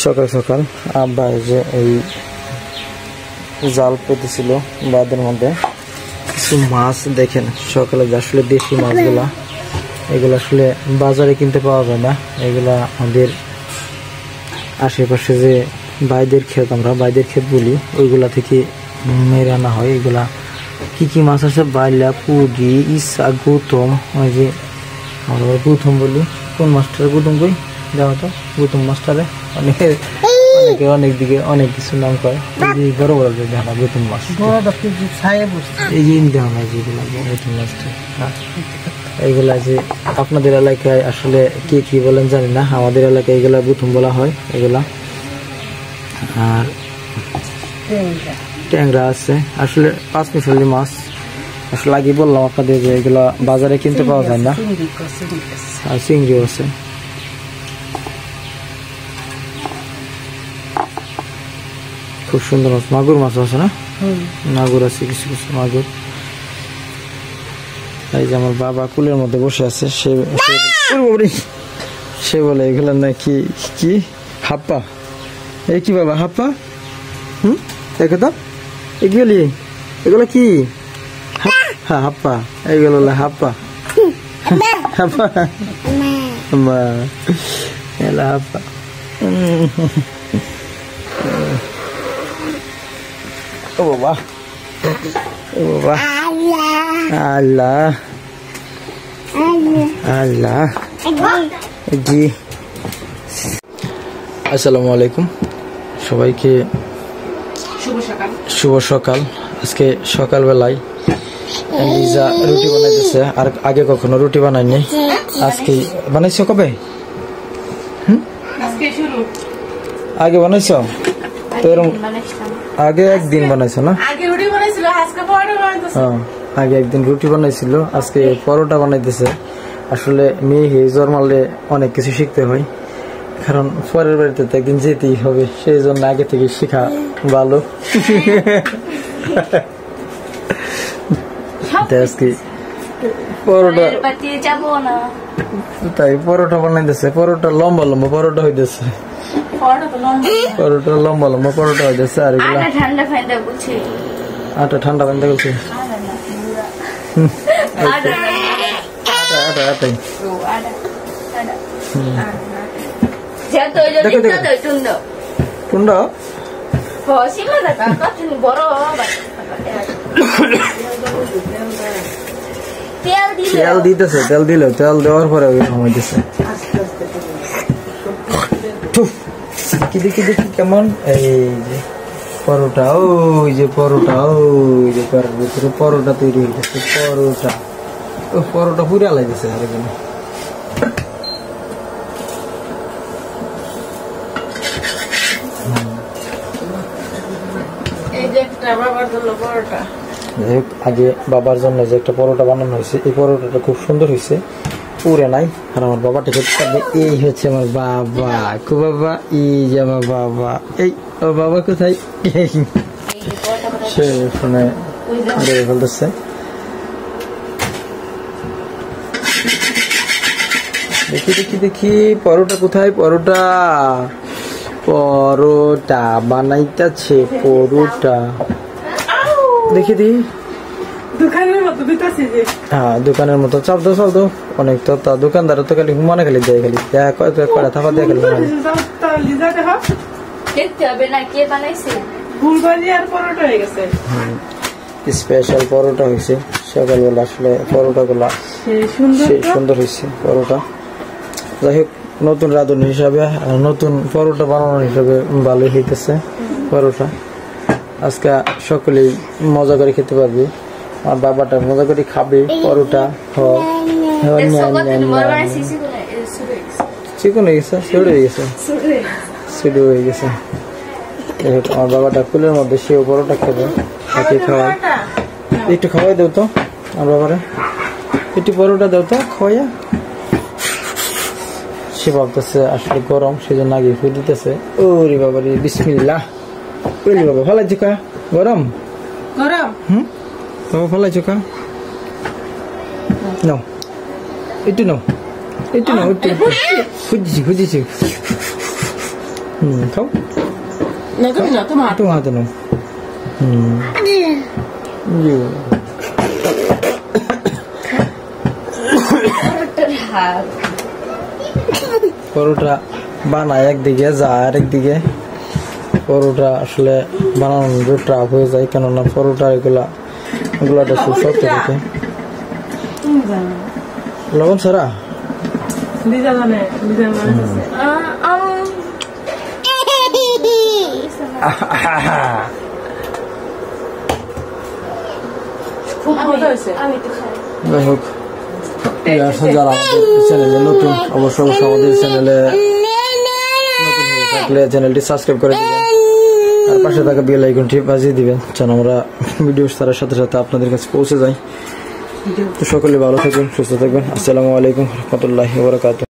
সকাল সকাল আব্বা যে এই জাল পেতেছিল বাঁধের মধ্যে কিছু মাছ দেখেন সকালে যে আসলে দেশি মাছগুলা এগুলো আসলে বাজারে কিনতে পাওয়া যায় না। এগুলা আমাদের আশেপাশে যে বাইদের ক্ষেত, আমরা বাইদের ক্ষেত বলি, ওইগুলা থেকে মেরে আনা হয়। এগুলা কি মাছ আছে? বাইলা, পুঁটি, ইসা, গৌতম। ওই যে আমরা গৌতম বলি। কোন মাছটার গৌতম কই যাও তো? গৌতম মাছটারে অনেকে অনেক দিকে অনেক কিছু নাম করে। এই বড় বড় যে দেখা গৌতম মাছ, এই যে দেখা যেগুলা গৌতম মাছটা। এইগুলা যে আপনাদের এলাকায় আসলে কি বলেন জানি না, আমাদের এলাকায় এগুলা গৌতম বলা হয় এগুলা। আর ট্যাংরা আছে, আসলে 5 মিশালি মাছ। আসলে আগে বললাম আপনাদের যে এগুলা বাজারে কিনতে পাওয়া যায় না। আর চিংড়িও আছে। খুব সুন্দর মাছ, মাগুর মাছ আছে না? মাগুর আছে, কিছু কিছু মাগুর। এই যে আমার বাবা কুলের মধ্যে বসে আছে, সে বলে এগুলা নাকি কি হাপ্পা। এই কি বাবা হাপ্পা? দেখো তো এগুলি, এগুলো কি? হ্যাঁ হাপ্পা, এইগুলো হাপ্পা। হাপ্পা মা এলা হাপ্পা। ও বাবা, ও বাবা, আল্লাহ আল্লাহ। জি আসসালামু আলাইকুম সবাইকে, শুভ সকাল। আজকে সকালবেলায় লিজা রুটি বানাইতেছে। আর আগে কখনো রুটি বানাইনি, আজকে বানাইছো। কবে? আগে বানাইছো তো? এরকম আগে একদিন বানাইছো না? আগে একদিন রুটি বানাইছিল, আজকে পরোটা বানাইতেছে। আসলে মেয়ে জন্মালে অনেক কিছু শিখতে হয়, কারণ পরের বাড়িতে তো একদিন যেতেই হবে, সেই জন্য আগে থেকে শেখা ভালো। আজকে পরোটা, তাই পরোটা বানাইতেছে। পরোটা লম্বা লম্বা পরোটা হইতেছে, পরোটা লম্বা লম্বা পরোটা হইতেছে। আর এগুলা আটা ঠান্ডা পানিতে গেছে। তেল দিতেছে, তেল দিল, তেল দেওয়ার পরে দিতেছে। দেখি দেখি কেমন। এই যে পরোটা, ওই যে পরোটা, ওই যে ভিতরে পরোটা তৈরি হয়ে গেছে। পরোটা, ও পরোটা পুরা লাগছে। আর এখানে আগে বাবার জন্য যে একটা পরোটা বানানো হয়েছে, এই পরোটাটা খুব সুন্দর হয়েছে, পুরে নাই। আর আমার বাবাটা খেতে পারবে। এই হচ্ছে আমার বাবা, কো বাবা, এই যে আমার বাবা। এই ও বাবা কোথায়? সে ফোনে ফেলতেছে। দেখি দেখি দেখি পরোটা কোথায়? পরোটা, পরোটা বানাইতেছে পরোটা। দেখি দি দোকানের মতো দিতেছে যে। হ্যাঁ দোকানের মতো। চাপ দাও, চাপ দাও। অনেক তো তা দোকানদার তো খালি হুমানে খালি দেয়, খালি কয়টা থাপা দেয় খালি। দেখতে হবে না কে বানাইছে। ফুলবাজি আর পরোটা হয়ে গেছে। স্পেশাল পরোটা হয়েছে সকালবেলা। আসলে পরোটা গুলা সেই সুন্দর হয়েছে পরোটা। যাই হোক, নতুন রাঁধুনি হিসাবে, নতুন পরোটা বানানোর হিসাবে ভালোই হইতেছে পরোটা। আজকে সকলেই মজা করে খেতে পারবে। আমার বাবাটা মজা করে খাবে পরোটা। চিকন হয়ে গেছে, শুরু হয়ে গেছে, শুরু হয়ে গেছে। আমার বাবাটা ফুলের মধ্যে সেও পরোটা খেবে, তাকে খাওয়াই। একটু খাওয়াই দেও তো আমার বাবারে, একটু পরোটা দেও তো খাওয়াইয়া। সে ভাবতেছে আসলে গরম, সেজন্য আগে ফুল দিতেছে। ওরে বাবারে, বিসমিল্লাহ। ওরে বাবা, ফলাই চুকা গরম গরম। বাবা ফলাই চুকা নাও, একটু নাও, একটু নাও, একটু খুঁজছি খুঁজছি। খাও No, no, tomato. তোমার হাতে নাও পরোটা বানায় একদিকে যা আরেকদিকে পরোটা আসলে বানানোর ট্রাপ হয়ে যায়, কেননা পরোটা এগুলাটা খুব শক্ত থাকে। লবণ ছাড়া যাই হোক, যারা আমাদের চ্যানেলে নতুন অবশ্যই আমাদের চ্যানেলে নতুন হয়ে থাকলে চ্যানেলটি সাবস্ক্রাইব করে দিবেন আর পাশে থাকা বেল আইকনটি বাজিয়ে দিবেন যেন আমরা ভিডিও ছাড়ার সাথে সাথে আপনাদের কাছে পৌঁছে যাই। তো সকলে ভালো থাকবেন, সুস্থ থাকবেন। আসসালামু আলাইকুম রহমতুল্লাহি ওয়া বারাকাতুহু।